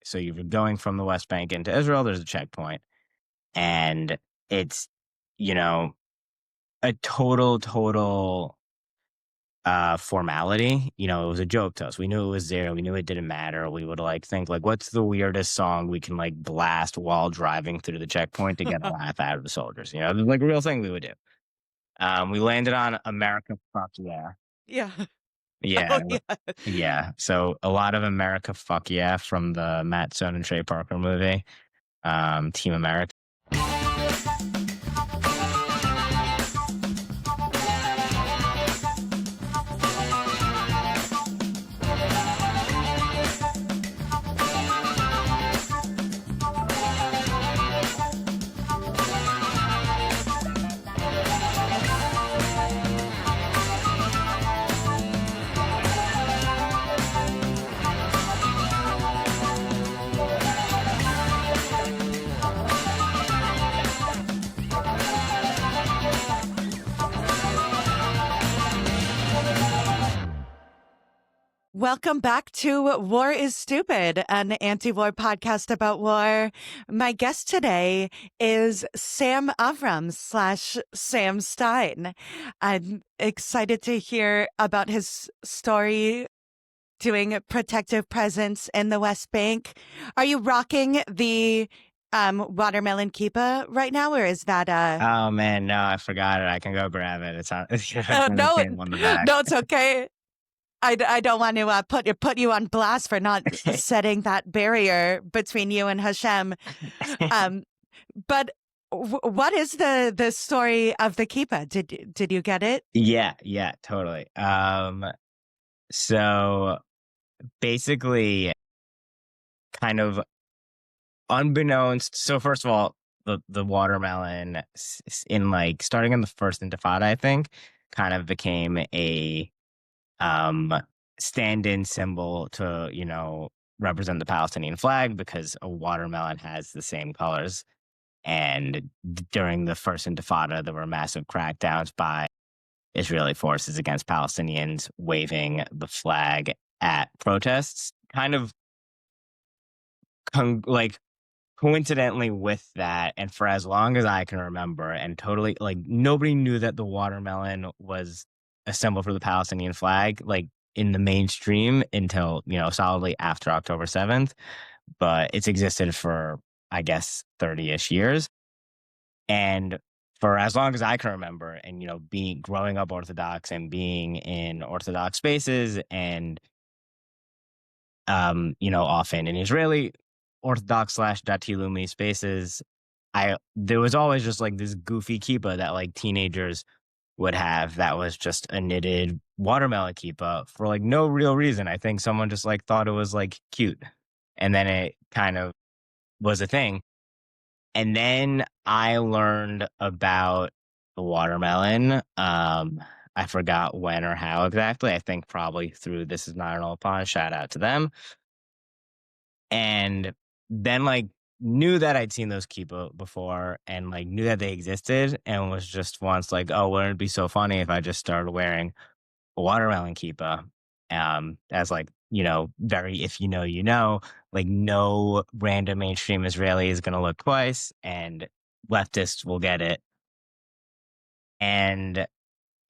So you're going from the West Bank into Israel, there's a checkpoint. And it's, you know, a total formality. It was a joke to us. We knew it was there. We knew it didn't matter. We would think what's the weirdest song we can blast while driving through the checkpoint to get a laugh out of the soldiers. A real thing we would do. We landed on America Fuck Yeah. Yeah. Yeah. Oh, yeah. Yeah. So a lot of America Fuck Yeah from the Matt Stone and Trey Parker movie, Team America. Welcome back to War is Stupid, an anti-war podcast about war. My guest today is Sam Avram/Sam Stein. I'm excited to hear about his story doing protective presence in the West Bank. Are you rocking the watermelon kippah right now, or is that Oh man, no, I forgot it. I can go grab it. It's on. no, it's okay. I don't want to put you on blast for not setting that barrier between you and Hashem. But what is the story of the kippah? Did you get it? Yeah, totally. So basically, kind of unbeknownst. So first of all, the watermelon in starting in the first Intifada, I think, kind of became a stand-in symbol to represent the Palestinian flag, because a watermelon has the same colors. And during the first Intifada, there were massive crackdowns by Israeli forces against Palestinians waving the flag at protests, kind of coincidentally with that. And for as long as I can remember, and totally nobody knew that the watermelon was a symbol for the Palestinian flag, in the mainstream, until, solidly after October 7th. But it's existed for, I guess, 30-ish years. And for as long as I can remember, and, growing up Orthodox and being in Orthodox spaces, and, often in Israeli Orthodox / Dati Leumi spaces, there was always just this goofy kippah that teenagers would have, that was just a knitted watermelon kippah for no real reason. I think someone just thought it was cute, and then it kind of was a thing. And then I learned about the watermelon. I forgot when or how exactly. I think probably through This Is Not an Old Pond. Shout out to them. And then knew that I'd seen those kippah before, and knew that they existed, and was just once oh, wouldn't it be so funny if I just started wearing a watermelon kippah, as very, if you know, no random mainstream Israeli is going to look twice, and leftists will get it. And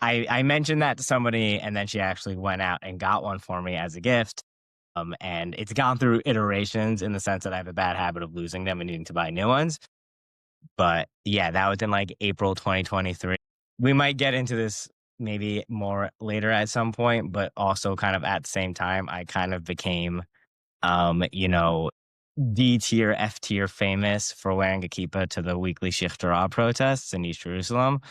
I mentioned that to somebody, and then she actually went out and got one for me as a gift. And it's gone through iterations, in the sense that I have a bad habit of losing them and needing to buy new ones. But yeah, that was in April 2023. We might get into this maybe more later at some point, but also kind of at the same time, I kind of became, D tier, F tier famous for wearing a kippah to the weekly Sheikh Jarrah protests in East Jerusalem.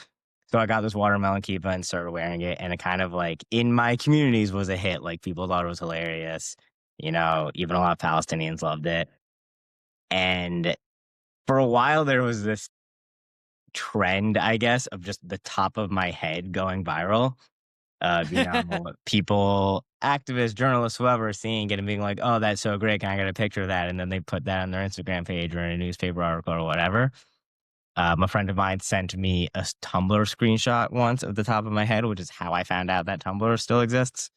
So I got this watermelon kippah and started wearing it, and it kind of in my communities was a hit. People thought it was hilarious. Even a lot of Palestinians loved it. And for a while, there was this trend, I guess, of just the top of my head going viral. People, activists, journalists, whoever, seeing it and being oh, that's so great. Can I get a picture of that? And then they put that on their Instagram page or in a newspaper article or whatever. A friend of mine sent me a Tumblr screenshot once of the top of my head, which is how I found out that Tumblr still exists.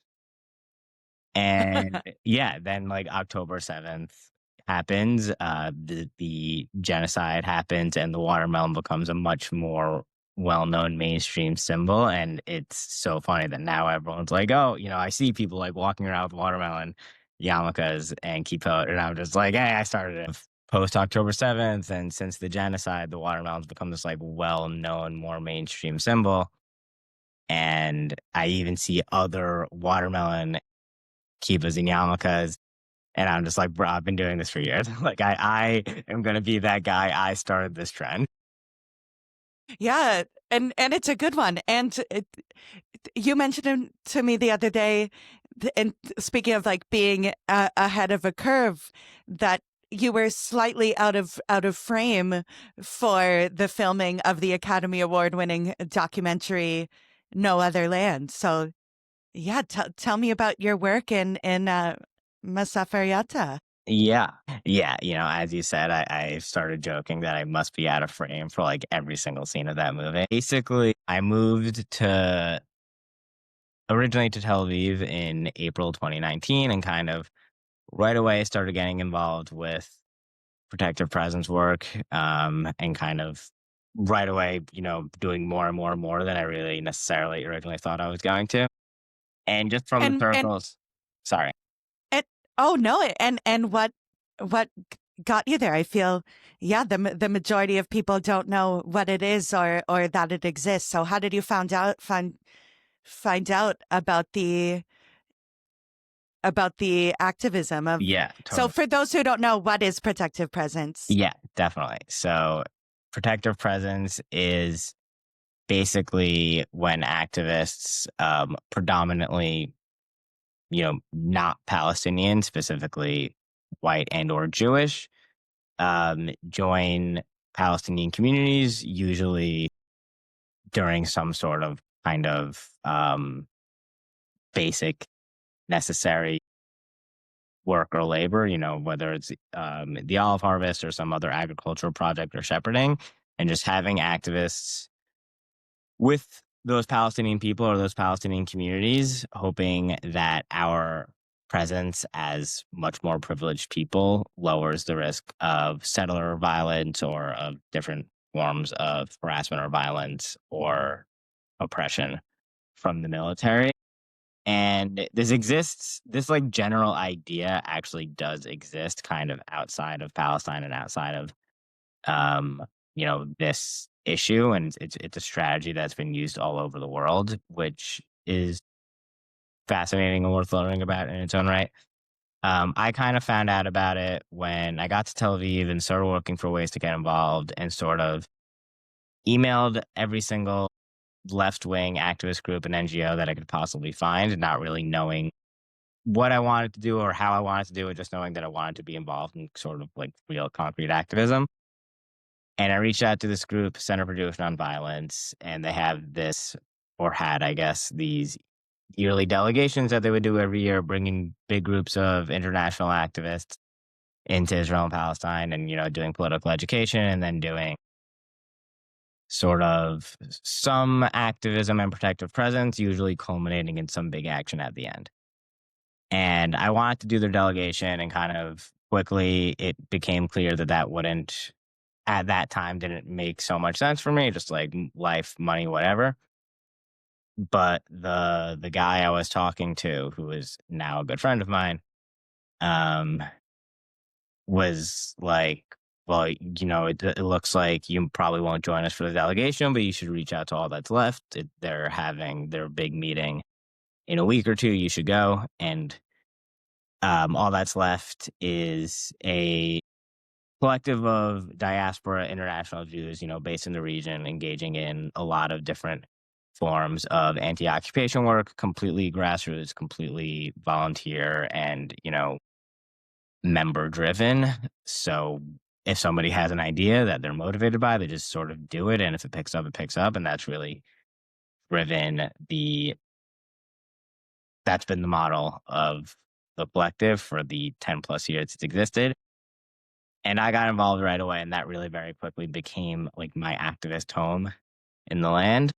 And yeah, then October 7th happens, the genocide happens, and the watermelon becomes a much more well-known mainstream symbol. And it's so funny that now everyone's like, "Oh, I see people like walking around with watermelon yarmulkes and kippot," and I'm just like, "Hey, I started it post October 7th, and since the genocide, the watermelon's become this like well-known, more mainstream symbol." And I even see other watermelon kippahs and yarmulkes, and I'm just like, "Bro, I've been doing this for years." Like, I am gonna be that guy. I started this trend. Yeah, and it's a good one. And you mentioned him to me the other day, and speaking of like being ahead of a curve, that you were slightly out of frame for the filming of the Academy Award winning documentary No Other Land. So yeah, tell me about your work in Masafariata. Yeah. Yeah, as you said, I started joking that I must be out of frame for, like, every single scene of that movie. Basically, I moved to originally to Tel Aviv in April 2019 and kind of right away started getting involved with protective presence work, and kind of right away, doing more and more and more than I really necessarily originally thought I was going to. And just from the And circles. Sorry. And oh no, and what got you there? I feel yeah, the majority of people don't know what it is or that it exists. So how did you find out about the activism of Yeah, so totally. for those who don't know, what is protective presence? Yeah, definitely. So, protective presence is basically when activists, predominantly, not Palestinian, specifically white and or Jewish, join Palestinian communities, usually during some sort of kind of basic necessary work or labor, whether it's the olive harvest or some other agricultural project or shepherding, and just having activists with those Palestinian people or those Palestinian communities, hoping that our presence as much more privileged people lowers the risk of settler violence or of different forms of harassment or violence or oppression from the military. And this like general idea actually does exist kind of outside of Palestine and outside of um, this issue, and it's a strategy that's been used all over the world, which is fascinating and worth learning about in its own right. I kind of found out about it when I got to Tel Aviv and started working for ways to get involved, and sort of emailed every single left wing activist group and NGO that I could possibly find, not really knowing what I wanted to do or how I wanted to do it, just knowing that I wanted to be involved in sort of like real concrete activism. And I reached out to this group, Center for Jewish Nonviolence, and they have this, or had, I guess, these yearly delegations that they would do every year, bringing big groups of international activists into Israel and Palestine and, doing political education and then doing sort of some activism and protective presence, usually culminating in some big action at the end. And I wanted to do their delegation, and kind of quickly it became clear that that wouldn't, at that time, didn't make so much sense for me, just like life, money, whatever. But the guy I was talking to, who is now a good friend of mine, um, was like, "Well, it looks like you probably won't join us for the delegation, but you should reach out to all that's left. They're having their big meeting in a week or two. You should go." And all that's left is a collective of diaspora international Jews, based in the region, engaging in a lot of different forms of anti-occupation work, completely grassroots, completely volunteer, and member driven. So if somebody has an idea that they're motivated by, they just sort of do it, and if it picks up, it picks up, and the that's been the model of the collective for the 10 plus years it's existed. And I got involved right away, and that really very quickly became like my activist home in the land.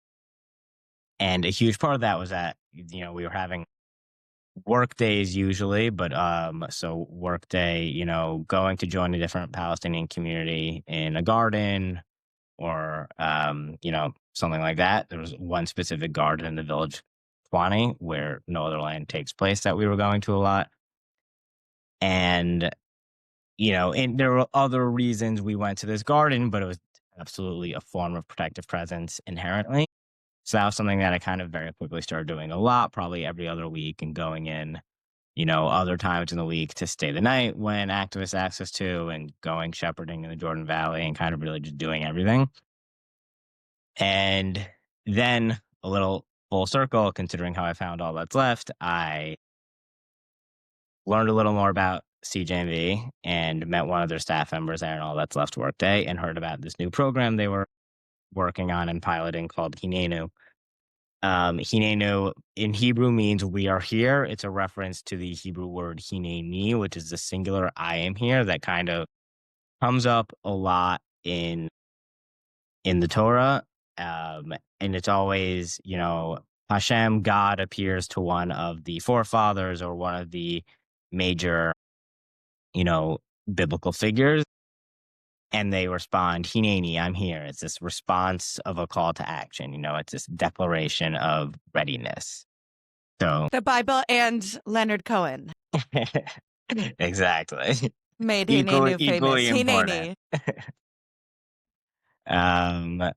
And a huge part of that was that, we were having work days usually, but so work day, going to join a different Palestinian community in a garden or something like that. There was one specific garden in the village 20 where no other land takes place that we were going to a lot. And and there were other reasons we went to this garden, but it was absolutely a form of protective presence inherently. So that was something that I kind of very quickly started doing a lot, probably every other week, and going in, other times in the week to stay the night when activists asked us to, and going shepherding in the Jordan Valley and kind of really just doing everything. And then a little full circle, considering how I found All That's Left, I learned a little more about CJMV and met one of their staff members there in All That's Left workday and heard about this new program they were working on and piloting called Hinenu. Hinenu in Hebrew means we are here. It's a reference to the Hebrew word hineni, which is the singular I am here that kind of comes up a lot in the Torah. And it's always, Hashem, God appears to one of the forefathers or one of the major, you know, biblical figures. And they respond, Hineni, I'm here. It's this response of a call to action. It's this declaration of readiness. So The Bible and Leonard Cohen exactly. made Equally Hinenu famous. equally important. Hineni. um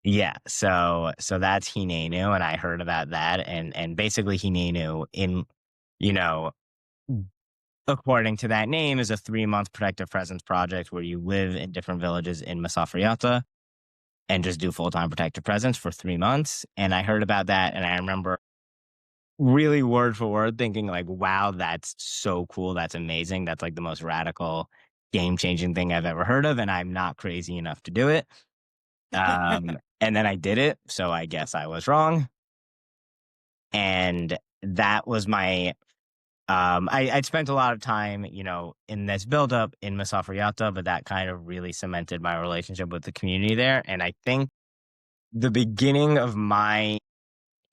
yeah, so that's Hinenu, and I heard about that, and basically Hinenu you know, according to that name, is a 3-month protective presence project where you live in different villages in Masafriata and just do full-time protective presence for 3 months. And I heard about that, and I remember really word for word thinking like, wow, that's so cool. That's amazing. That's like the most radical, game-changing thing I've ever heard of, and I'm not crazy enough to do it. And then I did it, so I guess I was wrong. And that was my I'd spent a lot of time, in this buildup in Masafriata, but that kind of really cemented my relationship with the community there. And I think the beginning of my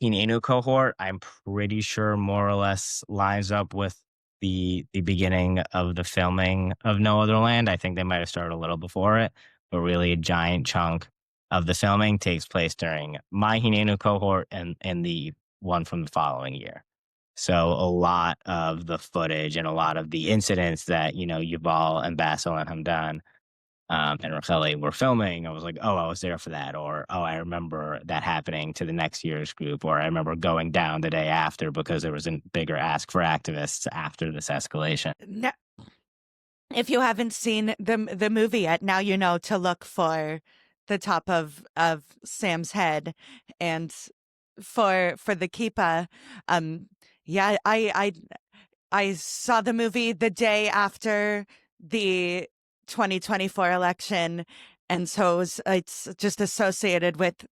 Hinenu cohort, I'm pretty sure more or less lines up with the beginning of the filming of No Other Land. I think they might have started a little before it, but really a giant chunk of the filming takes place during my Hinenu cohort and the one from the following year. So a lot of the footage and a lot of the incidents that, Yuval and Basil and Hamdan and Racheli were filming, I was like, oh, I was there for that. Or, oh, I remember that happening to the next year's group. Or I remember going down the day after because there was a bigger ask for activists after this escalation. Now, if you haven't seen the movie yet, now you know to look for the top of Sam's head, and for the kippah. Yeah, I saw the movie the day after the 2024 election, and so it's just associated with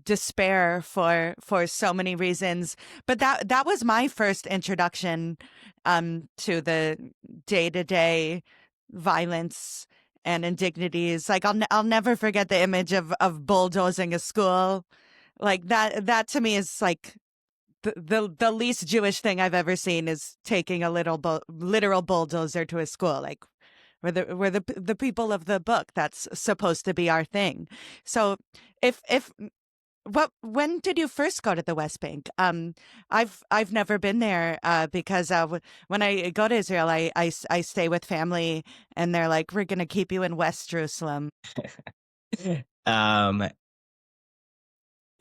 despair for so many reasons. But that was my first introduction to the day-to-day violence and indignities. Like I'll never forget the image of bulldozing a school. Like that to me is like the least Jewish thing I've ever seen, is taking a literal bulldozer to a school. Like we're the people of the book. That's supposed to be our thing. So if when did you first go to the West Bank? I've never been there because when I go to Israel, I stay with family, and they're like, we're gonna keep you in West Jerusalem. um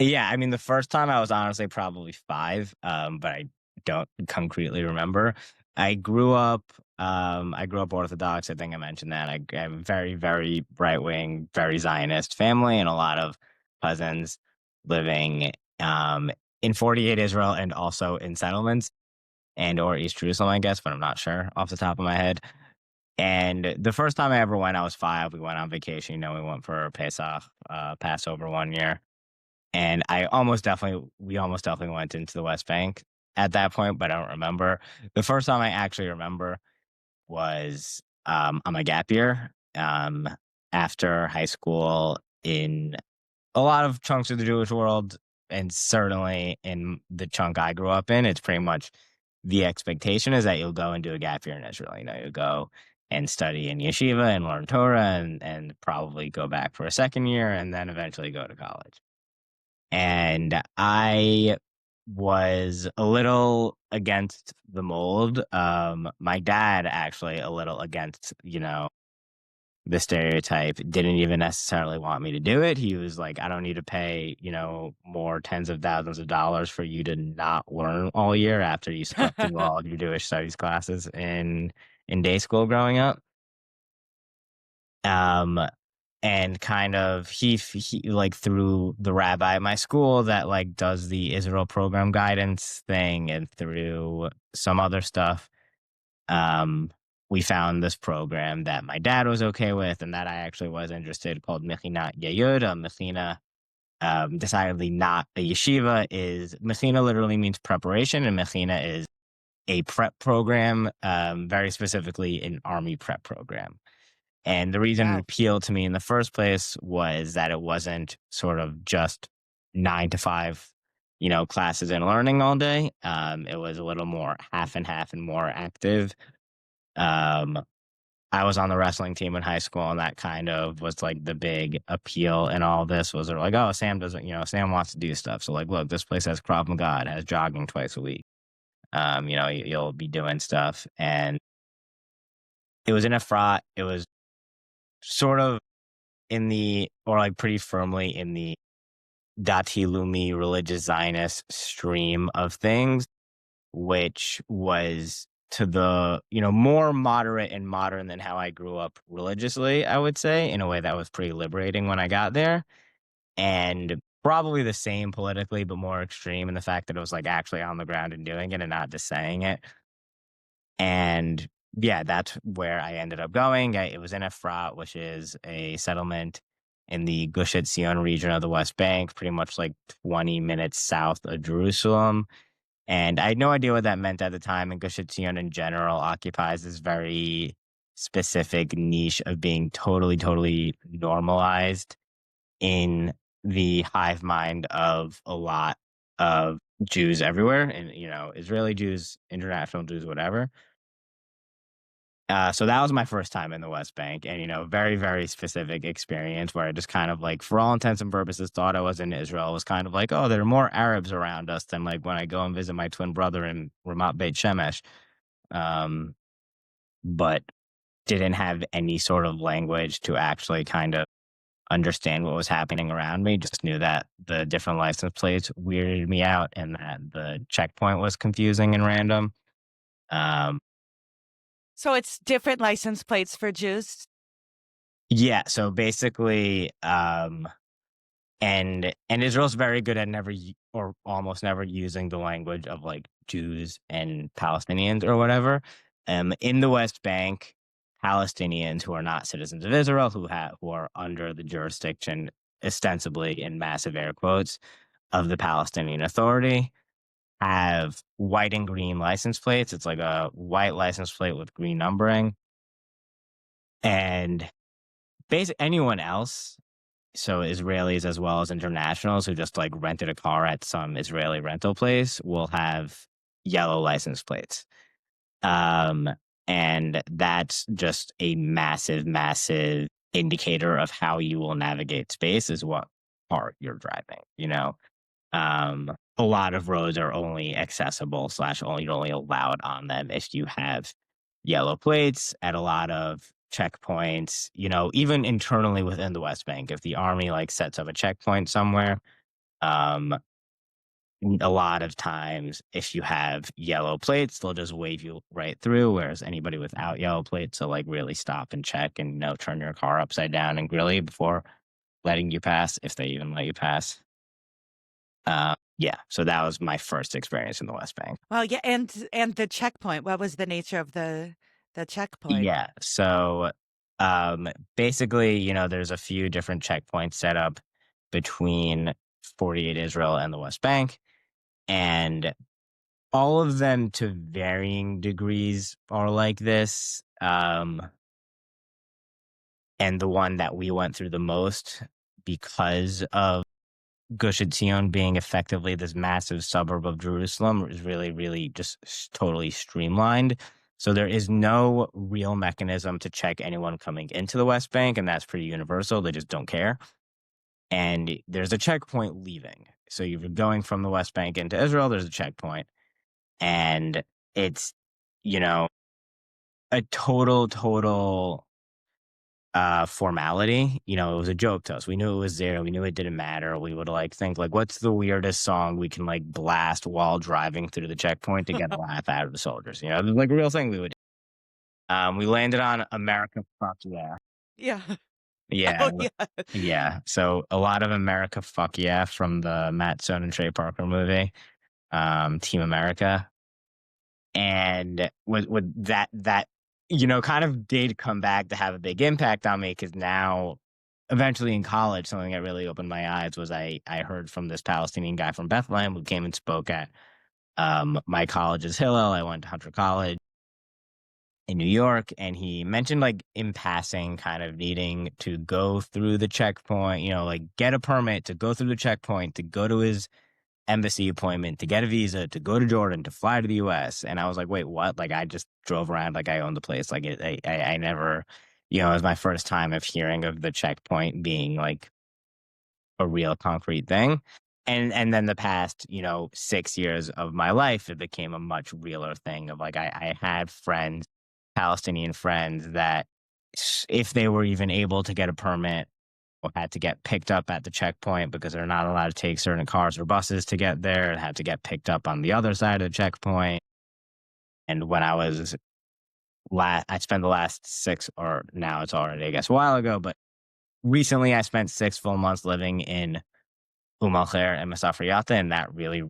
Yeah, I mean, the first time I was honestly probably 5, but I don't concretely remember. I grew up Orthodox. I think I mentioned that. I have a very, very right-wing, very Zionist family, and a lot of cousins living in 48 Israel and also in settlements and or East Jerusalem, I guess, but I'm not sure off the top of my head. And the first time I ever went, I was 5. We went on vacation. We went for Pesach, Passover one year. And we almost definitely went into the West Bank at that point, but I don't remember. The first time I actually remember was on my gap year after high school. In a lot of chunks of the Jewish world, and certainly in the chunk I grew up in, it's pretty much the expectation is that you'll go and do a gap year in Israel. You'll go and study in yeshiva and learn Torah and probably go back for a second year and then eventually go to college. And I was a little against the mold. My dad actually a little against, the stereotype, didn't even necessarily want me to do it. He was like, I don't need to pay, more tens of thousands of dollars for you to not learn all year after you slept through all of your Jewish studies classes in day school growing up. Um, and kind of he like through the rabbi at my school that like does the Israel program guidance thing and through some other stuff, we found this program that my dad was okay with and that I actually was interested called Mechinat Yayud. Mechina, decidedly not a yeshiva. Mechina literally means preparation, and Mechina is a prep program, very specifically an army prep program. And the reason it Wow. appealed to me in the first place was that it wasn't sort of just 9 to 5, classes and learning all day. It was a little more half and half and more active. Um, I was on the wrestling team in high school, and that kind of was like the big appeal in all this was they're like, oh, Sam doesn't, Sam wants to do stuff. So like, look, this place has Krav Maga, it has jogging twice a week. You'll be doing stuff. And it was in a frat. It was sort of or like pretty firmly in the Dati Lumi religious Zionist stream of things, which was to the, more moderate and modern than how I grew up religiously, I would say, in a way that was pretty liberating when I got there. And probably the same politically, but more extreme in the fact that it was like actually on the ground and doing it and not just saying it. And yeah, that's where I ended up going. It was in Efrat, which is a settlement in the Gush Etzion region of the West Bank, pretty much like 20 minutes south of Jerusalem. And I had no idea what that meant at the time. And Gush Etzion in general occupies this very specific niche of being totally, totally normalized in the hive mind of a lot of Jews everywhere. And, Israeli Jews, international Jews, whatever. So that was my first time in the West Bank, and very, very specific experience where I just kind of like, for all intents and purposes, thought I was in Israel. It was kind of like, oh, there are more Arabs around us than like when I go and visit my twin brother in Ramat Beit Shemesh, but didn't have any sort of language to actually kind of understand what was happening around me. Just knew that the different license plates weirded me out, and that the checkpoint was confusing and random. So it's different license plates for Jews? Yeah, so basically, and Israel's very good at or almost never using the language of like Jews and Palestinians or whatever. In the West Bank, Palestinians who are not citizens of Israel, who are under the jurisdiction, ostensibly in massive air quotes, of the Palestinian Authority, have white and green license plates. It's like a white license plate with green numbering, and basically anyone else, so Israelis as well as internationals who just like rented a car at some Israeli rental place, will have yellow license plates. And that's just a massive, massive indicator of how you will navigate space, is what car you're driving, a lot of roads are only accessible / you're only allowed on them if you have yellow plates. At a lot of checkpoints, even internally within the West Bank, if the army like sets up a checkpoint somewhere, um, a lot of times if you have yellow plates, they'll just wave you right through. Whereas anybody without yellow plates will like really stop and check and turn your car upside down and grill you before letting you pass, if they even let you pass. Yeah, so that was my first experience in the West Bank. Well, yeah, and the checkpoint. What was the nature of the checkpoint? Yeah, so basically, there's a few different checkpoints set up between 48 Israel and the West Bank, and all of them to varying degrees are like this. And the one that we went through the most because of Gush Etzion being effectively this massive suburb of Jerusalem is really, really just totally streamlined. So there is no real mechanism to check anyone coming into the West Bank, and that's pretty universal. They just don't care. And there's a checkpoint leaving. So you're going from the West Bank into Israel, there's a checkpoint. And it's, you know, a total formality. You know, it was a joke to us. We knew it was there. We knew it didn't matter. We would like think like, what's the weirdest song we can like blast while driving through the checkpoint to get a laugh out of the soldiers? You know, like a real thing we would do. We landed on America Fuck Yeah. Yeah. Yeah. Oh, yeah. Yeah. So a lot of America Fuck Yeah from the Matt Stone and Trey Parker movie, Team America. And with that, you know, kind of did come back to have a big impact on me because now eventually in college, something that really opened my eyes was I heard from this Palestinian guy from Bethlehem who came and spoke at my college's Hillel. I went to Hunter College in New York, and he mentioned like in passing kind of needing to go through the checkpoint, you know, like get a permit to go through the checkpoint, to go to his embassy appointment, to get a visa, to go to Jordan, to fly to the US. And I was like, wait, what? Like I just drove around like I owned the place. Like I never, you know, it was my first time of hearing of the checkpoint being like a real concrete thing. And then the past, you know, 6 years of my life, it became a much realer thing of like I had friends, Palestinian friends that if they were even able to get a permit or had to get picked up at the checkpoint because they're not allowed to take certain cars or buses to get there, had to get picked up on the other side of the checkpoint. And when I was I spent the last six, or now it's already, I guess, a while ago, but recently I spent 6 full months living in Al Khair and Masafriyata, and that really,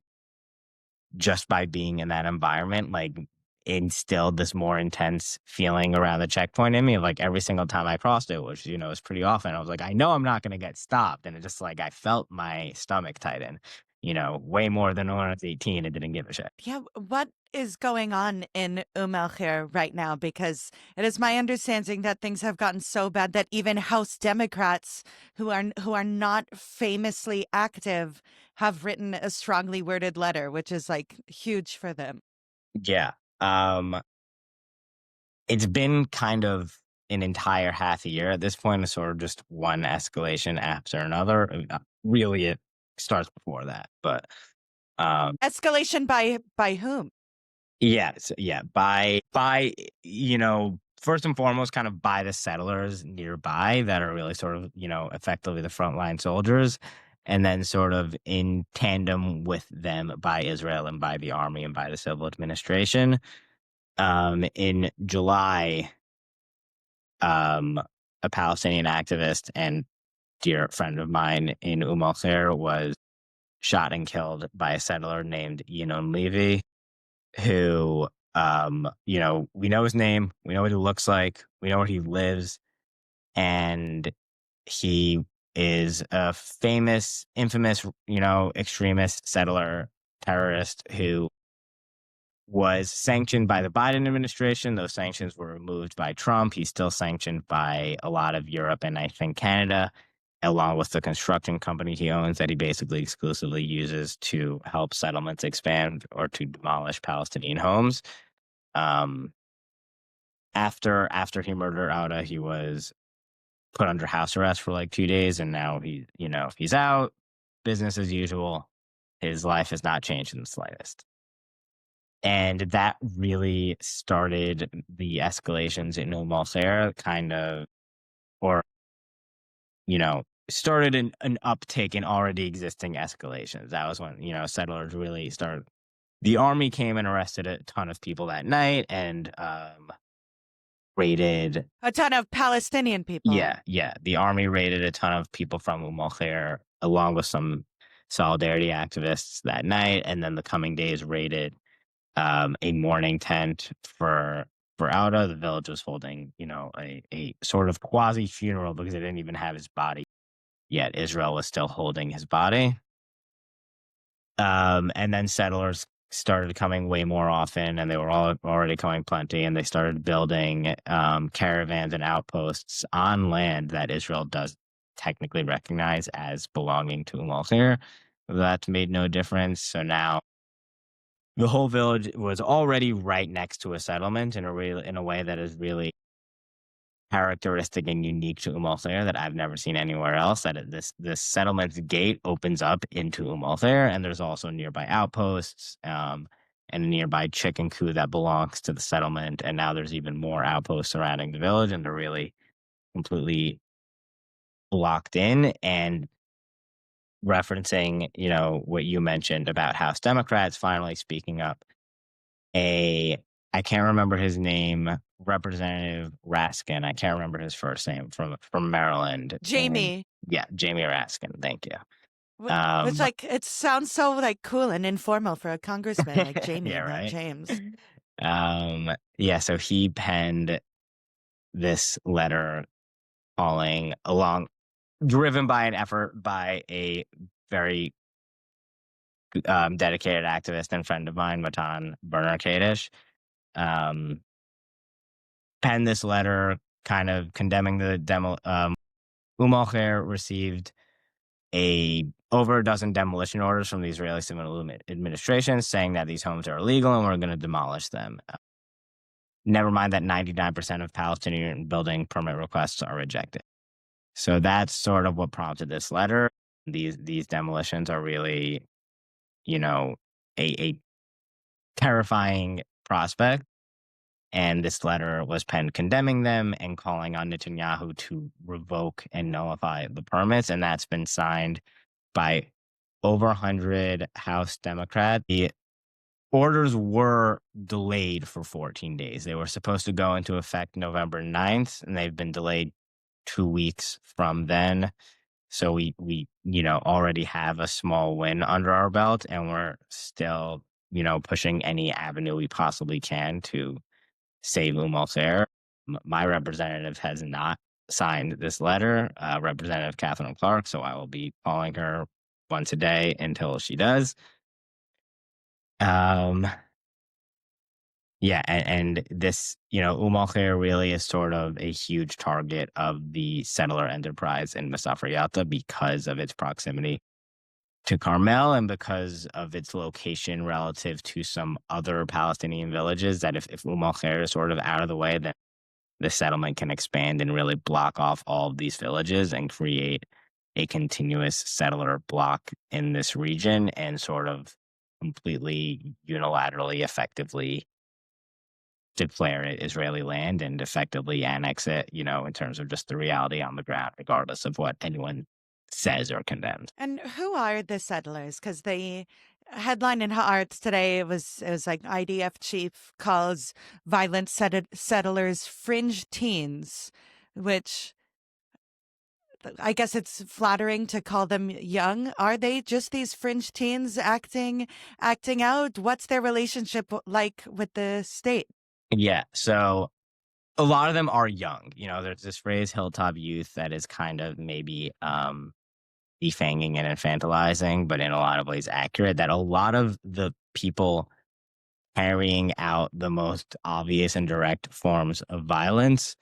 just by being in that environment, like instilled this more intense feeling around the checkpoint in me. Like every single time I crossed it, which, you know, is pretty often, I was like, I know I'm not going to get stopped. And it just like, I felt my stomach tighten, you know, way more than when I was 18 and didn't give a shit. Yeah, what is going on in Al Khair right now? Because it is my understanding that things have gotten so bad that even House Democrats who are not famously active have written a strongly worded letter, which is like huge for them. Yeah. It's been kind of an entire half a year at this point. It's sort of just one escalation after another. Really, it starts before that, but Escalation by whom? yeah, yeah, by you know, first and foremost, kind of by the settlers nearby that are really sort of, you know, effectively the frontline soldiers, and then sort of in tandem with them by Israel and by the army and by the civil administration. In July, a Palestinian activist and dear friend of mine in Al Khair was shot and killed by a settler named Yinon Levy, who, you know, we know his name, we know what he looks like, we know where he lives, and he is a famous, infamous, you know, extremist settler terrorist who was sanctioned by the Biden administration. Those sanctions were removed by Trump. He's still sanctioned by a lot of Europe and I think Canada, along with the construction company he owns that he basically exclusively uses to help settlements expand or to demolish Palestinian homes. Um, after he murdered Auda, he was put under house arrest for like 2 days, and now he's out, business as usual. His life has not changed in the slightest. And that really started the escalations in Al Khair, kind of, or, you know, started an uptick in already existing escalations. That was when, you know, settlers really started. The army came and arrested a ton of people that night and raided. A ton of Palestinian people. Yeah. The army raided a ton of people from Al Khair, along with some solidarity activists that night. And then the coming days raided a mourning tent for Auda. The village was holding, you know, a sort of quasi funeral because they didn't even have his body yet. Israel was still holding his body. And then settlers started coming way more often, and they were all already coming plenty, and they started building caravans and outposts on land that Israel technically recognized as belonging to Al. That made no difference. So now the whole village was already right next to a settlement in a way that is really characteristic and unique to Al that I've never seen anywhere else. This settlement's gate opens up into Al, and there's also nearby outposts, and a nearby chicken coop that belongs to the settlement. And now there's even more outposts surrounding the village, and they're really completely blocked in. And referencing, what you mentioned about House Democrats finally speaking up, a I can't remember his name, Representative Raskin. I can't remember his first name from Maryland. And Jamie. yeah, Jamie Raskin. Thank you. Which, Um, like, it sounds so, like, cool and informal for a congressman, like yeah, Jamie, not right. James. Yeah, so he penned this letter calling along, driven by an effort by a very dedicated activist and friend of mine, Matan Berner Kadish. Um, penned this letter kind of condemning the demo. Khair received over a dozen demolition orders from the Israeli civil administration saying that these homes are illegal and we're going to demolish them. Never mind that 99% of Palestinian building permit requests are rejected. So that's sort of what prompted this letter. These demolitions are really, a terrifying prospect. And this letter was penned condemning them and calling on Netanyahu to revoke and nullify the permits. And that's been signed by over 100 House Democrats. The orders were delayed for 14 days. They were supposed to go into effect November 9th, and they've been delayed 2 weeks from then. So we already have a small win under our belt, and we're still, pushing any avenue we possibly can to save Al. My representative has not signed this letter, Representative Catherine Clark, so I will be calling her once a day until she does. Yeah, and this, Khair really is sort of a huge target of the settler enterprise in Masafer Yatta because of its proximity to Carmel and because of its location relative to some other Palestinian villages. That if Khair is sort of out of the way, then the settlement can expand and really block off all of these villages and create a continuous settler block in this region and sort of completely unilaterally, effectively declare it Israeli land and effectively annex it, in terms of just the reality on the ground, regardless of what anyone says or condemns. And who are the settlers? Because the headline in Haaretz today it was like IDF chief calls violent settlers fringe teens, which I guess it's flattering to call them young. Are they just these fringe teens acting out? What's their relationship like with the state? Yeah. So a lot of them are young. There's this phrase hilltop youth that is kind of maybe defanging and infantilizing, but in a lot of ways accurate, that a lot of the people carrying out the most obvious and direct forms of violence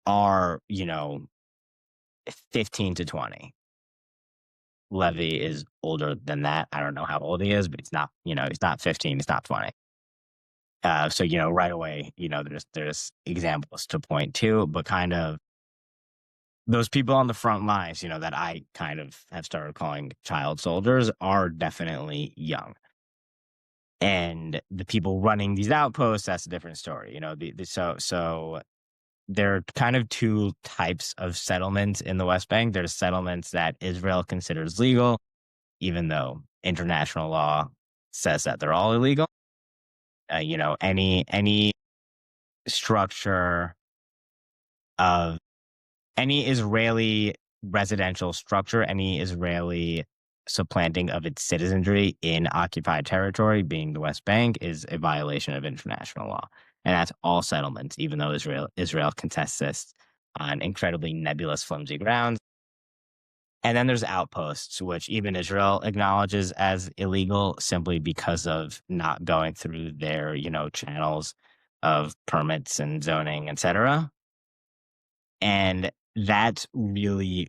are, 15 to 20. Levy is older than that. I don't know how old he is, but he's not 15, he's not 20. So, right away, there's examples to point to, but kind of those people on the front lines, that I kind of have started calling child soldiers are definitely young. And the people running these outposts, that's a different story. So there are kind of two types of settlements in the West Bank. There's settlements that Israel considers legal, even though international law says that they're all illegal. Any structure of any Israeli residential structure, any Israeli supplanting of its citizenry in occupied territory, being the West Bank, is a violation of international law. And that's all settlements, even though Israel contests this on incredibly nebulous, flimsy grounds. And then there's outposts, which even Israel acknowledges as illegal simply because of not going through their, channels of permits and zoning, etc. And that's really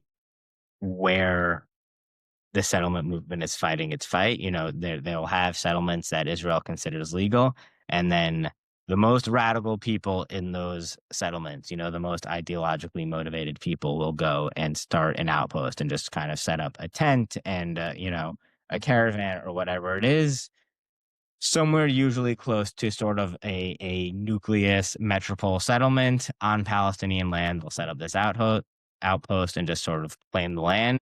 where the settlement movement is fighting its fight. They'll have settlements that Israel considers legal, and then the most radical people in those settlements, the most ideologically motivated people, will go and start an outpost and just kind of set up a tent and a caravan or whatever it is, somewhere usually close to sort of a nucleus metropole settlement on Palestinian land. They'll set up this outpost and just sort of claim the land.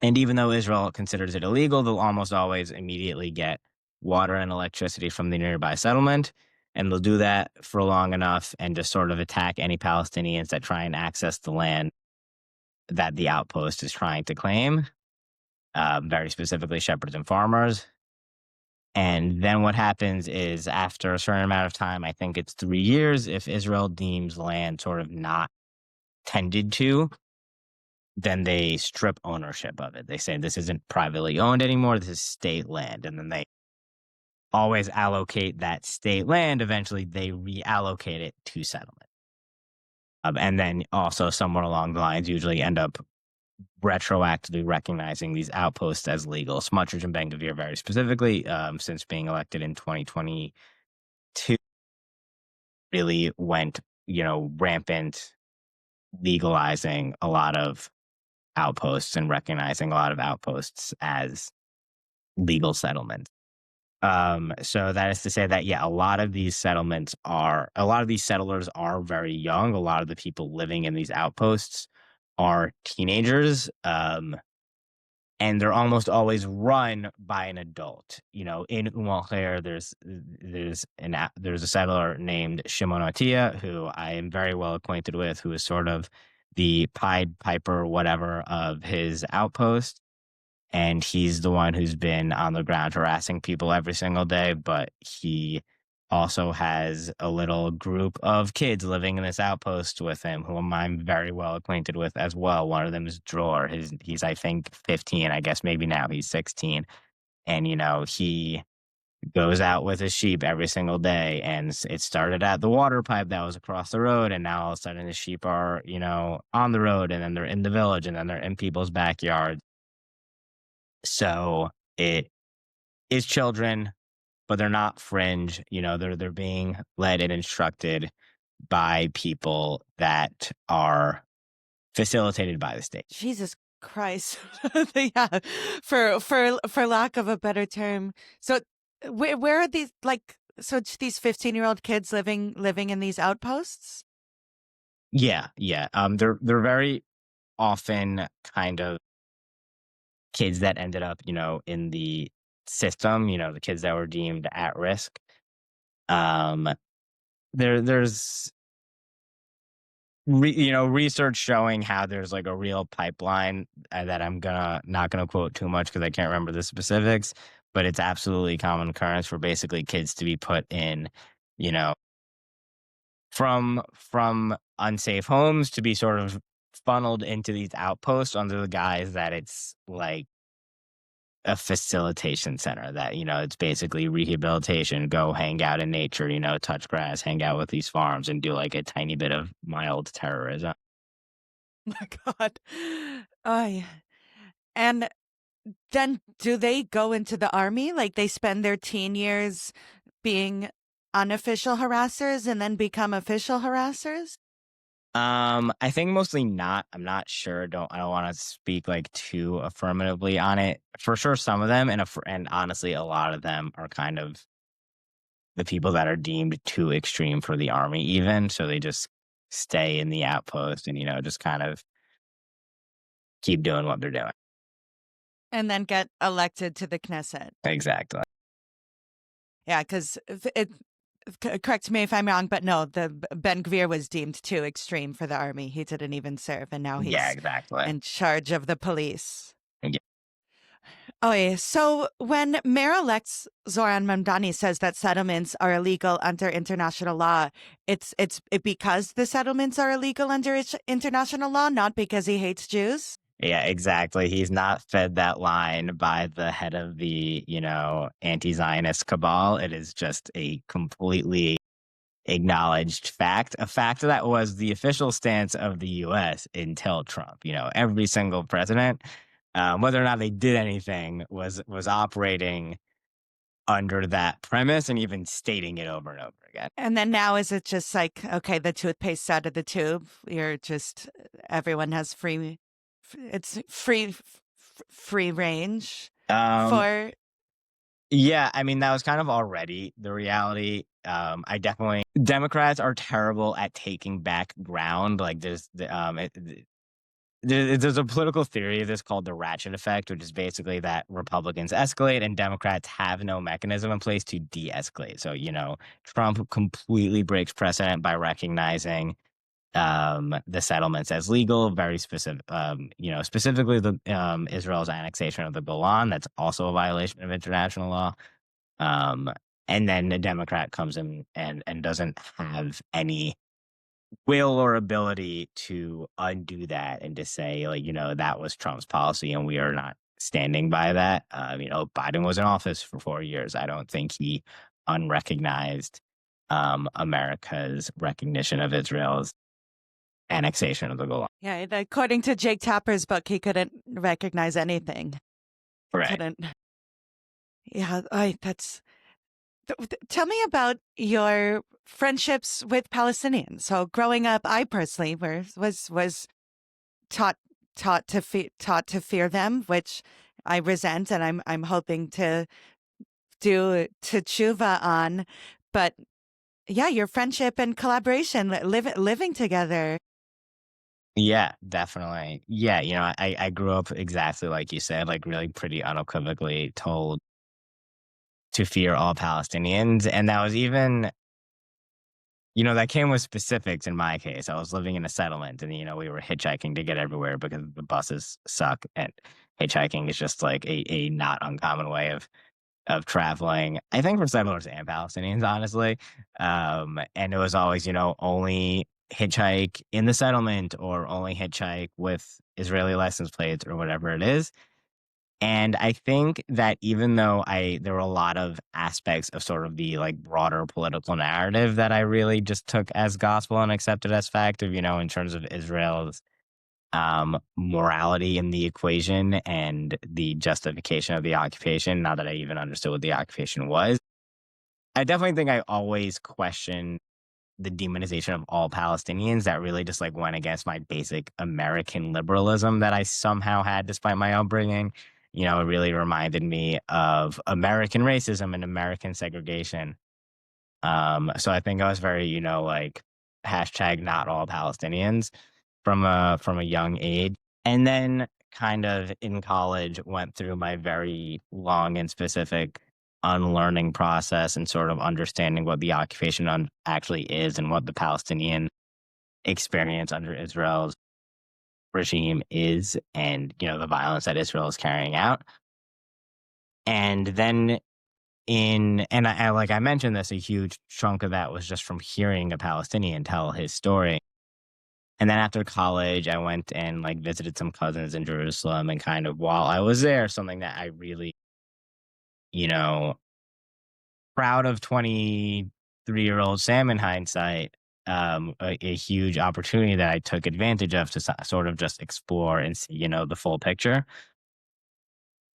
And even though Israel considers it illegal, they'll almost always immediately get water and electricity from the nearby settlement. And they'll do that for long enough and just sort of attack any Palestinians that try and access the land that the outpost is trying to claim, very specifically shepherds and farmers. And then what happens is, after a certain amount of time, I think it's 3 years, if Israel deems land sort of not tended to, then they strip ownership of it. They say this isn't privately owned anymore, this is state land. And then they always allocate that state land. Eventually, they reallocate it to settlement. And then also somewhere along the lines, usually end up retroactively recognizing these outposts as legal. Smotrich and Ben-Gvir very specifically, since being elected in 2022, really went, rampant, legalizing a lot of outposts and recognizing a lot of outposts as legal settlements. So that is to say that, yeah, a lot of these settlers are very young. A lot of the people living in these outposts are teenagers. And they're almost always run by an adult. In Umm there's a settler named Shimon Atiyah, who I am very well acquainted with, who is sort of the Pied Piper, whatever, of his outpost. And he's the one who's been on the ground harassing people every single day. But he also has a little group of kids living in this outpost with him, whom I'm very well acquainted with as well. One of them is Dror. He's, I think, 15. I guess maybe now he's 16. And, he goes out with his sheep every single day. And it started at the water pipe that was across the road. And now all of a sudden the sheep are, on the road, and then they're in the village, and then they're in people's backyards. So it is children, but they're not fringe. They're being led and instructed by people that are facilitated by the state. Jesus Christ. Yeah, for lack of a better term. So where are these, so it's these 15-year-old kids living in these outposts? Yeah. They're very often kind of kids that ended up, in the system, the kids that were deemed at risk. There's research showing how there's like a real pipeline, that I'm not gonna quote too much because I can't remember the specifics, but it's absolutely common occurrence for basically kids to be put in, from unsafe homes to be sort of funneled into these outposts under the guise that it's like a facilitation center, that, it's basically rehabilitation, go hang out in nature, touch grass, hang out with these farms, and do like a tiny bit of mild terrorism. My God. Oh, yeah. And then do they go into the army? Like, they spend their teen years being unofficial harassers and then become official harassers? I think mostly not. I'm not sure. I don't want to speak like too affirmatively on it. For sure, some of them, and honestly, a lot of them are kind of the people that are deemed too extreme for the army, even. So they just stay in the outpost and, just kind of keep doing what they're doing. And then get elected to the Knesset. Exactly. Yeah, because correct me if I'm wrong, but no, the Ben-Gvir was deemed too extreme for the army. He didn't even serve, and now he's exactly in charge of the police. Yeah. Oh, yeah. So when Mayor-elect Zoran Mamdani says that settlements are illegal under international law, it's because the settlements are illegal under international law, not because he hates Jews? Yeah, exactly. He's not fed that line by the head of the, anti-Zionist cabal. It is just a completely acknowledged fact, a fact that was the official stance of the US until Trump. Every single president, whether or not they did anything, was operating under that premise and even stating it over and over again. And then now is it just like, okay, the toothpaste out of the tube? You're just everyone has it's free range Um, for. yeah, I mean that was kind of already the reality. I definitely Democrats are terrible at taking back ground. Like there's a political theory of this called the ratchet effect, which is basically that Republicans escalate and Democrats have no mechanism in place to de-escalate. So, Trump completely breaks precedent by recognizing the settlements as legal, very specific, specifically the Israel's annexation of the Golan. That's also a violation of international law. Um, and then the Democrat comes in and doesn't have any will or ability to undo that and to say, like, that was Trump's policy and we are not standing by that. Biden was in office for 4 years. I don't think he unrecognized America's recognition of Israel's annexation of the Golan. Yeah, according to Jake Tapper's book, he couldn't recognize anything. Right. Couldn't. Yeah, that's. Tell me about your friendships with Palestinians. So growing up, I personally was taught taught to fear them, which I resent, and I'm hoping to do to tshuva on. But yeah, your friendship and collaboration, living together. Yeah, definitely. Yeah, I grew up exactly like you said, like really pretty unequivocally told to fear all Palestinians. And that was even, that came with specifics in my case. I was living in a settlement and, we were hitchhiking to get everywhere because the buses suck. And hitchhiking is just like a not uncommon way of traveling, I think, for settlers and Palestinians, honestly. And it was always, only hitchhike in the settlement or only hitchhike with Israeli license plates or whatever it is. And I think that even though there were a lot of aspects of sort of the like broader political narrative that I really just took as gospel and accepted as fact of, in terms of Israel's morality in the equation and the justification of the occupation, not that I even understood what the occupation was. I definitely think I always questioned the demonization of all Palestinians that really just like went against my basic American liberalism that I somehow had despite my upbringing. It really reminded me of American racism and American segregation. So I think I was very, like hashtag not all Palestinians from a young age. And then kind of in college went through my very long and specific unlearning process and sort of understanding what the occupation actually is and what the Palestinian experience under Israel's regime is and, the violence that Israel is carrying out. And then and I like I mentioned this, a huge chunk of that was just from hearing a Palestinian tell his story. And then after college, I went and like visited some cousins in Jerusalem and kind of while I was there, something that I really, you know, proud of 23-year-old Sam in hindsight, a huge opportunity that I took advantage of to sort of just explore and see, the full picture.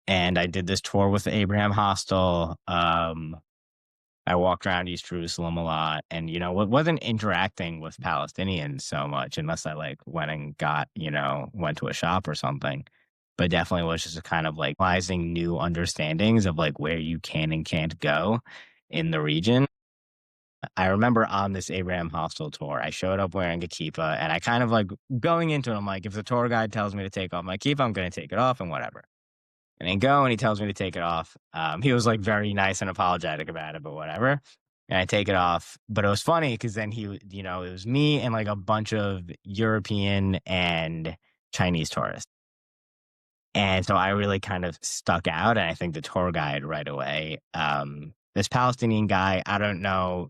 And I did this tour with the Abraham Hostel. I walked around East Jerusalem a lot and, wasn't interacting with Palestinians so much unless I like went and went to a shop or something. But definitely was just a kind of like realizing new understandings of like where you can and can't go in the region. I remember on this Abraham Hostel tour, I showed up wearing a kippah and I kind of like going into it, I'm like, if the tour guide tells me to take off my kippah, I'm going to take it off and whatever. And I go and he tells me to take it off. He was like very nice and apologetic about it, but whatever. And I take it off. But it was funny because then it was me and like a bunch of European and Chinese tourists. And so I really kind of stuck out. And I think the tour guide right away, this Palestinian guy, I don't know,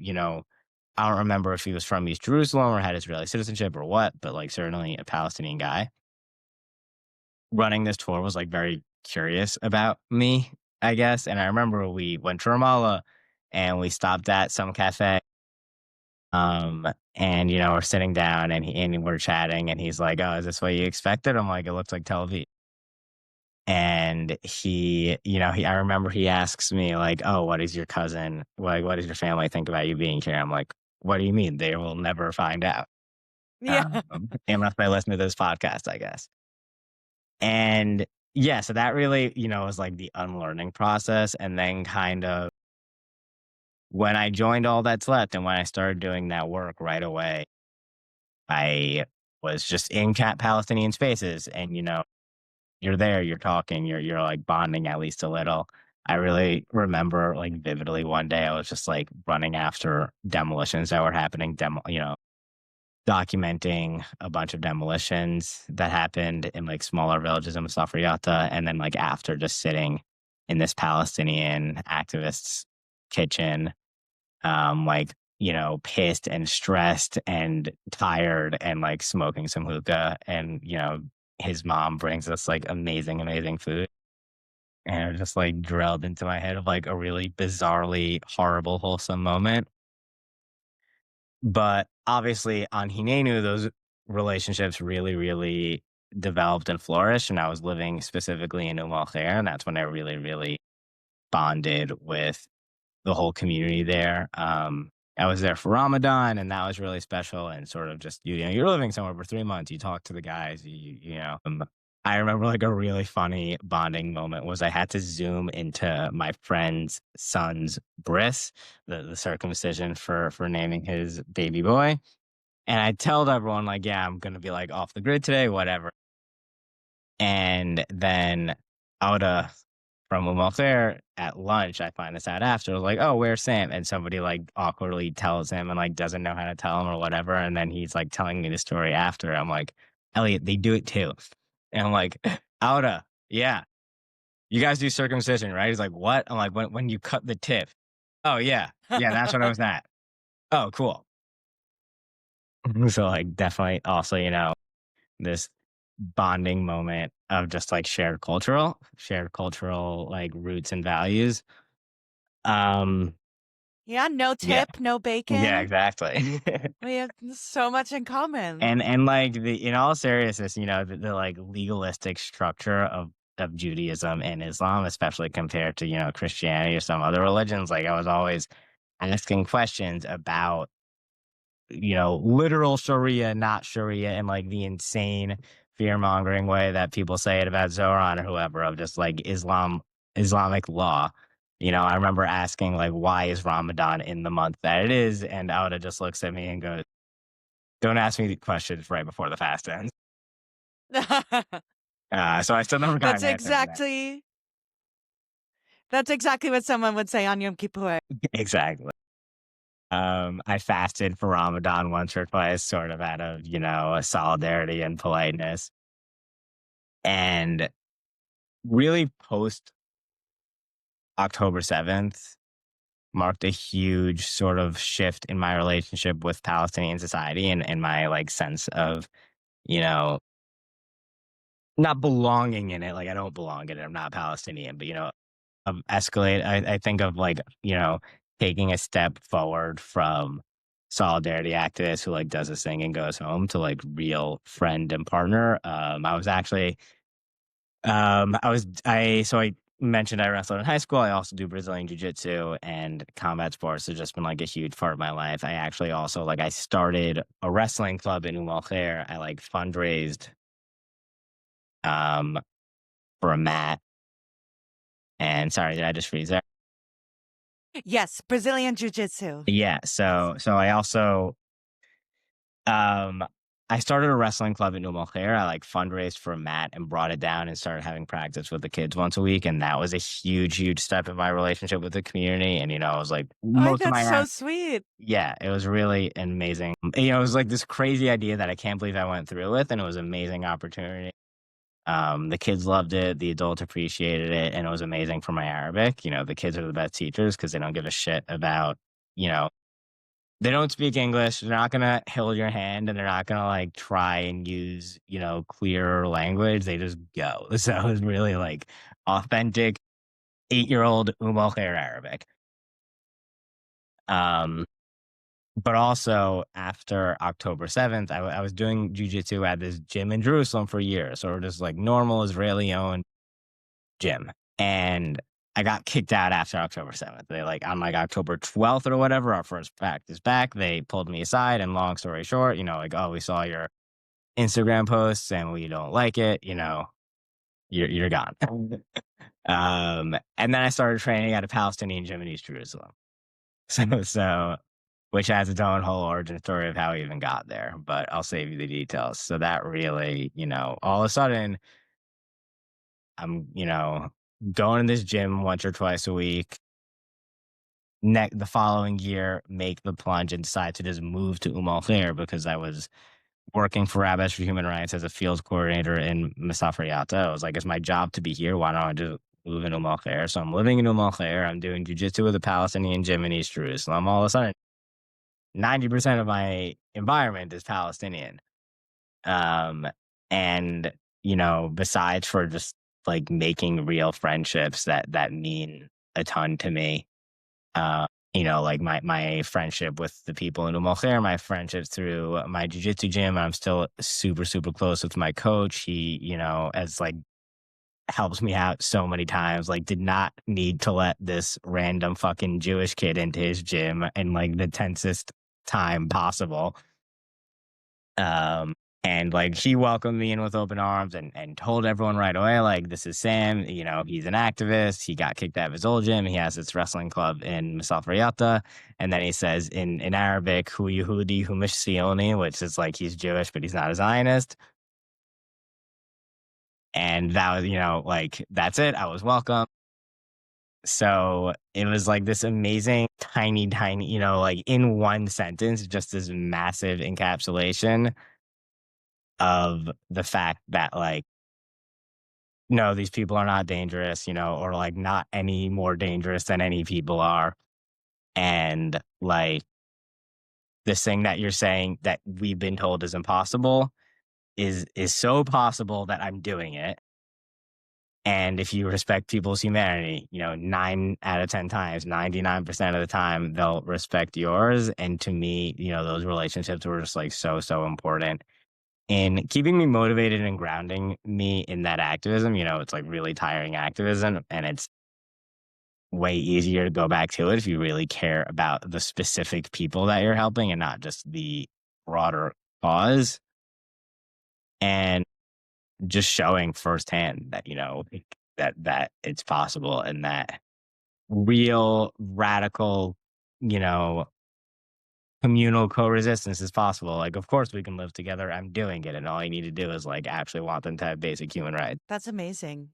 I don't remember if he was from East Jerusalem or had Israeli citizenship or what, but like certainly a Palestinian guy running this tour was like very curious about me, I guess. And I remember we went to Ramallah and we stopped at some cafe Um, and, we're sitting down and we're chatting and he's like, "Oh, is this what you expected?" I'm like, "It looks like Tel Aviv." And I remember he asks me like, "Oh, what is your cousin? What does your family think about you being here?" I'm like, "What do you mean? They will never find out." Yeah. Unless they listen to this podcast, I guess. And yeah, so that really, was like the unlearning process. And then kind of when I joined All That's Left and when I started doing that work right away, I was just in Palestinian spaces. And, you're there, you're talking, you're like bonding at least a little. I really remember like vividly one day I was just like running after demolitions that were happening, documenting a bunch of demolitions that happened in like smaller villages in Musafir, and then like after just sitting in this Palestinian activist's kitchen, like pissed and stressed and tired and like smoking some hookah, and his mom brings us like amazing, amazing food. And it just like drilled into my head of like a really bizarrely horrible, wholesome moment. But obviously on Hinenu, those relationships really, really developed and flourished. And I was living specifically in Khair, and that's when I really, really bonded with the whole community there. I was there for Ramadan, and that was really special. And sort of just you're living somewhere for 3 months. You talk to the guys. I remember like a really funny bonding moment was I had to zoom into my friend's son's bris, the circumcision for naming his baby boy, and I told everyone like, yeah, I'm gonna be like off the grid today, whatever. And then Auda from Umal at lunch, I find this out after, like, "Oh, where's Sam?" And somebody, like, awkwardly tells him and, like, doesn't know how to tell him or whatever, and then he's, like, telling me the story after. I'm like, "Elliot, they do it too." And I'm like, "Auda, yeah, you guys do circumcision, right?" He's like, "What?" I'm like, "When you cut the tip." "Oh, yeah. Yeah, that's what I was at." "Oh, cool." So, like, definitely also, this bonding moment of just, like, shared cultural, like, roots and values. Um, Yeah, no yeah. tip, no Yeah, bacon. exactly. We have so much in common. And, like, in all seriousness, the, like, legalistic structure of Judaism and Islam, especially compared to, Christianity or some other religions, like, I was always asking questions about literal Sharia, not Sharia, and like the insane fear mongering way that people say it about Zoran or whoever of just like Islamic law. I remember asking like, why is Ramadan in the month that it is? And Auda just looks at me and goes, "Don't ask me the questions right before the fast ends." So I still never got That's an answer for that. exactly that's exactly what someone would say on Yom Kippur. Exactly. I fasted for Ramadan once or twice, sort of out of, solidarity and politeness. And really post October 7th marked a huge sort of shift in my relationship with Palestinian society and my like sense of, you know, not belonging in it. Like I don't belong in it. I'm not Palestinian, but of escalate. I think of like, taking a step forward from solidarity activist who like does this thing and goes home to like real friend and partner. I mentioned I wrestled in high school. I also do Brazilian jiu-jitsu, and combat sports have just been like a huge part of my life. I actually also like I started a wrestling club in Khair. I like fundraised um for a mat. And sorry, did I just freeze there? Yes, Brazilian Jiu-Jitsu. Yeah. So I also Um, I started a wrestling club in Khair. I like fundraised for a mat and brought it down and started having practice with the kids once a week. And that was a huge, huge step in my relationship with the community. And, I was like, Oh, most of that's my, so sweet. yeah, it was really amazing. It was like this crazy idea that I can't believe I went through with. And it was an amazing opportunity. The kids loved it. The adults appreciated it. And it was amazing for my Arabic. The kids are the best teachers because they don't give a shit about, you know, they don't speak English. They're not gonna hold your hand, and they're not gonna like try and use, clearer language. They just go. So it was really like authentic 8-year-old Umal Khair Arabic. Um, But also after October 7th, I was doing jujitsu at this gym in Jerusalem for years, or just like normal Israeli owned gym. And I got kicked out after October 7th. They like on like October 12th or whatever, our first practice back, they pulled me aside. And long story short, like, oh, we saw your Instagram posts and we don't like it, you're gone. And then I started training at a Palestinian gym in East Jerusalem. So which has its own whole origin story of how we even got there, but I'll save you the details. So that really, all of a sudden, I'm, going to this gym once or twice a week. The following year, make the plunge and decide to just move to Al Khair because I was working for Rabbis for Human Rights as a field coordinator in Masafriyata. I was like, it's my job to be here. Why don't I just move in Al Khair? So I'm living in Al Khair. I'm doing jujitsu with a Palestinian gym in East Jerusalem. All of a sudden, 90% of my environment is Palestinian. Um, and, besides for just like making real friendships that mean a ton to me, like my friendship with the people in Umm Khair, my friendships through my jiu-jitsu gym, I'm still super, super close with my coach. He, has like helps me out so many times, like did not need to let this random fucking Jewish kid into his gym in like the tensest time possible. Um, and like he welcomed me in with open arms and told everyone right away, like, this is Sam, he's an activist. He got kicked out of his old gym. He has this wrestling club in Masaf Riyata. And then he says in Arabic, Hu Yehudi, Hu Mish Sioni, which is like he's Jewish, but he's not a Zionist. And that was, like, that's it. I was welcome. So it was like this amazing, tiny, tiny, like in one sentence, just this massive encapsulation of the fact that, like, no, these people are not dangerous, or like not any more dangerous than any people are. And like this thing that you're saying that we've been told is impossible is so possible that I'm doing it. And if you respect people's humanity, 9 out of 10 times, 99% of the time, they'll respect yours. And to me, those relationships were just like so, so important in keeping me motivated and grounding me in that activism. It's like really tiring activism, and it's way easier to go back to it if you really care about the specific people that you're helping and not just the broader cause. And just showing firsthand that, like, that it's possible and that real radical, you know, communal co-resistance is possible. Like, of course we can live together. I'm doing it. And all you need to do is like actually want them to have basic human rights. That's amazing.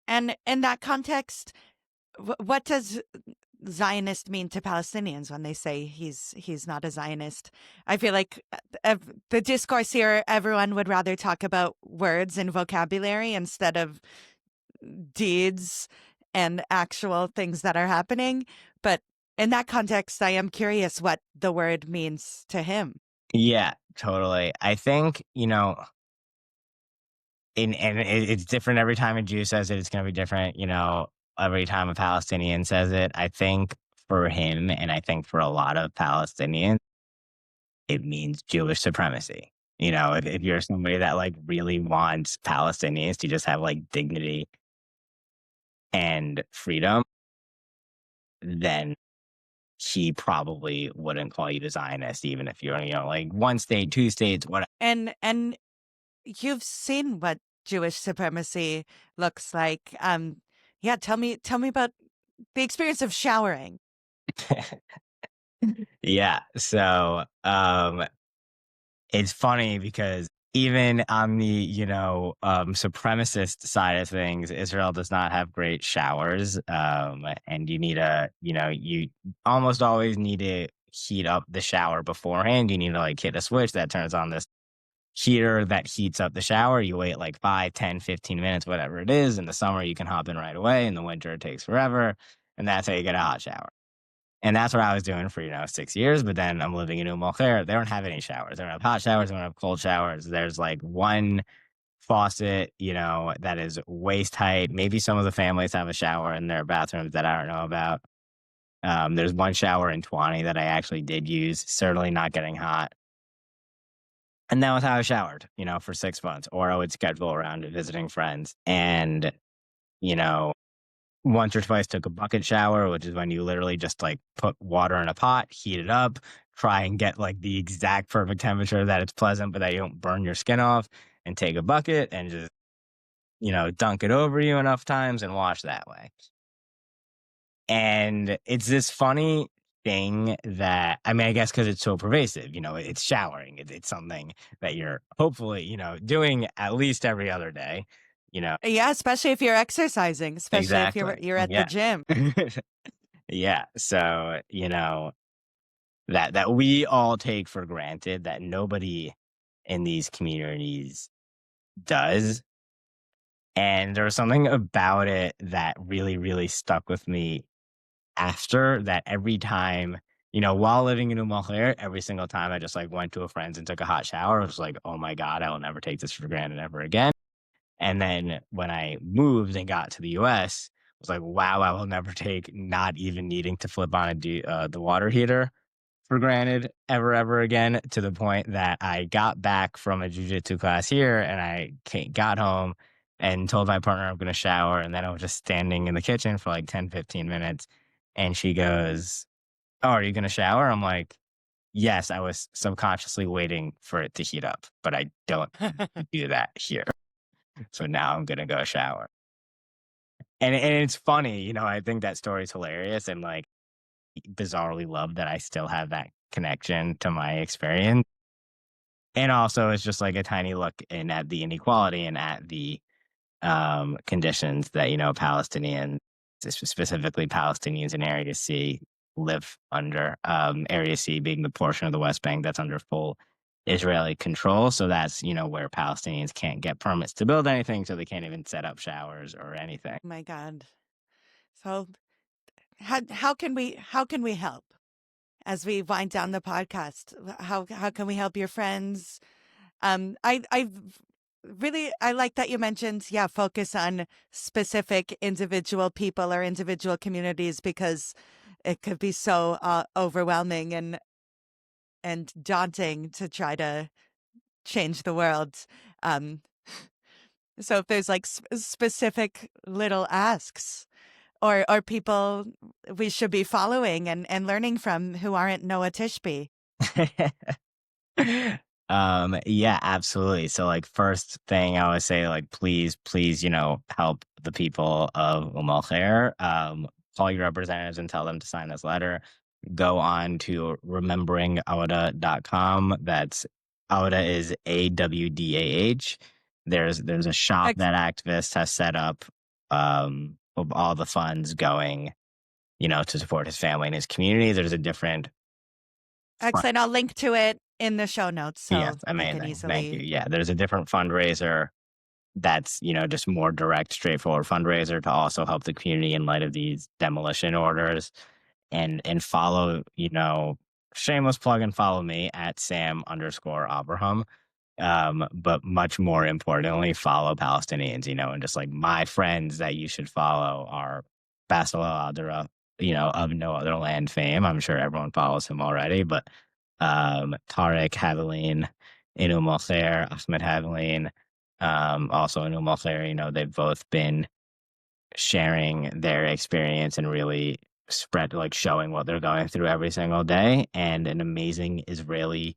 And in that context, what does Zionist mean to Palestinians when they say he's not a Zionist? I feel like the discourse here, everyone would rather talk about words and vocabulary instead of deeds and actual things that are happening. But in that context, I am curious what the word means to him. Yeah, totally. I think, it's different every time a Jew says it. It's going to be different, every time a Palestinian says it. I think for him, and I think for a lot of Palestinians, it means Jewish supremacy. If you're somebody that like really wants Palestinians to just have like dignity and freedom, then he probably wouldn't call you a Zionist, even if you're, like one state, two states, whatever. And you've seen what Jewish supremacy looks like. Yeah, tell me about the experience of showering. Yeah. So it's funny because even on the, supremacist side of things, Israel does not have great showers. And you need you almost always need to heat up the shower beforehand. You need to like hit a switch that turns on this heater that heats up the shower. You wait like 5, 10, 15 minutes, whatever it is. In the summer, you can hop in right away. In the winter, it takes forever. And that's how you get a hot shower. And that's what I was doing for, 6 years. But then I'm living in Khair. They don't have any showers. They don't have hot showers. They don't have cold showers. There's like one faucet, that is waist height. Maybe some of the families have a shower in their bathrooms that I don't know about. There's one shower in 20 that I actually did use, certainly not getting hot. And that was how I showered, for 6 months, or I would schedule around visiting friends. And, you know, once or twice took a bucket shower, which is when you literally just like put water in a pot, heat it up, try and get like the exact perfect temperature that it's pleasant, but that you don't burn your skin off, and take a bucket and just, dunk it over you enough times and wash that way. And it's this funny thing that, I mean, I guess because it's so pervasive, it's showering. It's something that you're hopefully, doing at least every other day, you know, Yeah, especially if you're exercising, especially if you're exactly. you're at the Yeah. gym. Yeah. So, that we all take for granted that nobody in these communities does. And there was something about it that really, really stuck with me after that every time, while living in Umm every single time I just like went to a friend's and took a hot shower, I was like, oh my God, I will never take this for granted ever again. And then when I moved and got to the US, I was like, wow, I will never take not even needing to flip on the water heater for granted ever again, to the point that I got back from a jujitsu class here and got home and told my partner I'm going to shower. And then I was just standing in the kitchen for like 10, 15 minutes. And she goes, oh, are you going to shower? I'm like, yes, I was subconsciously waiting for it to heat up, but I don't do that here. So now I'm going to go shower. And it's funny, I think that story's hilarious and like bizarrely love that I still have that connection to my experience. And also, it's just like a tiny look in at the inequality and at the conditions that, Palestinians, specifically Palestinians in Area C, live under. Area C being the portion of the West Bank that's under full Israeli control. So that's, where Palestinians can't get permits to build anything. So they can't even set up showers or anything. My God. So how can we help as we wind down the podcast? How can we help your friends? I like that you mentioned, yeah, focus on specific individual people or individual communities because it could be so overwhelming and daunting to try to change the world. Um, so if there's like specific little asks or people we should be following and learning from who aren't Noah Tishby. Yeah, absolutely. So like first thing I would say, like, please, help the people of Umm al-Khair. Call your representatives and tell them to sign this letter. Go on to rememberingawda.com. That's Awda is AWDAH. There's a shop Ex- that activist has set up of all the funds going, to support his family and his community. There's a different Excellent. I'll link to it in the show notes Yes, so you can amazing. Thank you. easily. Yeah, there's a different fundraiser that's, just more direct, straightforward fundraiser to also help the community in light of these demolition orders. And follow, shameless plug, and follow me at Sam_Abraham. But much more importantly, follow Palestinians, and just like my friends that you should follow are Basil al-Adra, of No Other Land fame. I'm sure everyone follows him already, but Tariq, Hathaleen, in Khair, Ahmad Hathaleen, also in Khair, they've both been sharing their experience and really spread, like showing what they're going through every single day. And an amazing Israeli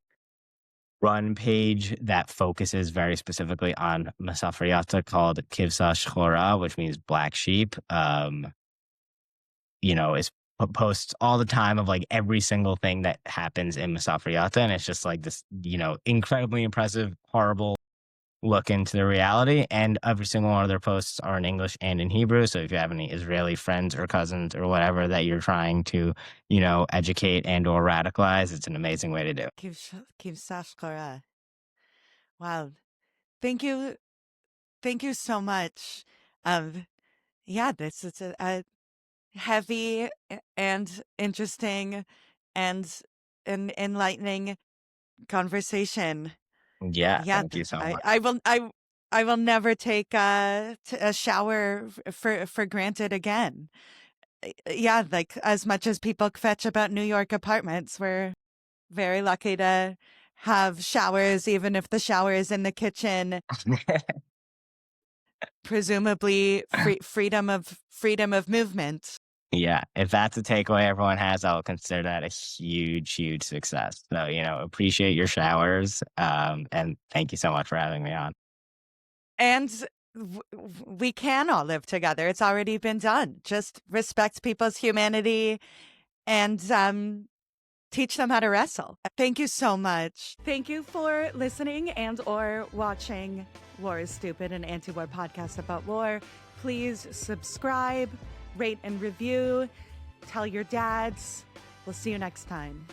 run page that focuses very specifically on Masafriyata called Kivsa Shchora, which means black sheep. Is posts all the time of like every single thing that happens in Masafriyata. And it's just like this, incredibly impressive, horrible look into the reality. And every single one of their posts are in English and in Hebrew. So if you have any Israeli friends or cousins or whatever that you're trying to, educate and or radicalize, it's an amazing way to do it. Keep Sashkara. Wow. Thank you. Thank you so much. Um, yeah, this is a heavy and interesting and an enlightening conversation. Yeah, Yeah, thank you so I, much. I will I will never take a shower for granted again. Yeah, like as much as people kvetch about New York apartments, we're very lucky to have showers, even if the shower is in the kitchen. Presumably, freedom of movement. Yeah, if that's a takeaway everyone has, I'll consider that a huge, huge success. So, appreciate your showers, and thank you so much for having me on. And we can all live together. It's already been done. Just respect people's humanity and teach them how to wrestle. Thank you so much. Thank you for listening and or watching War is Stupid, an anti-war podcast about war. Please subscribe, rate and review, tell your dads. We'll see you next time.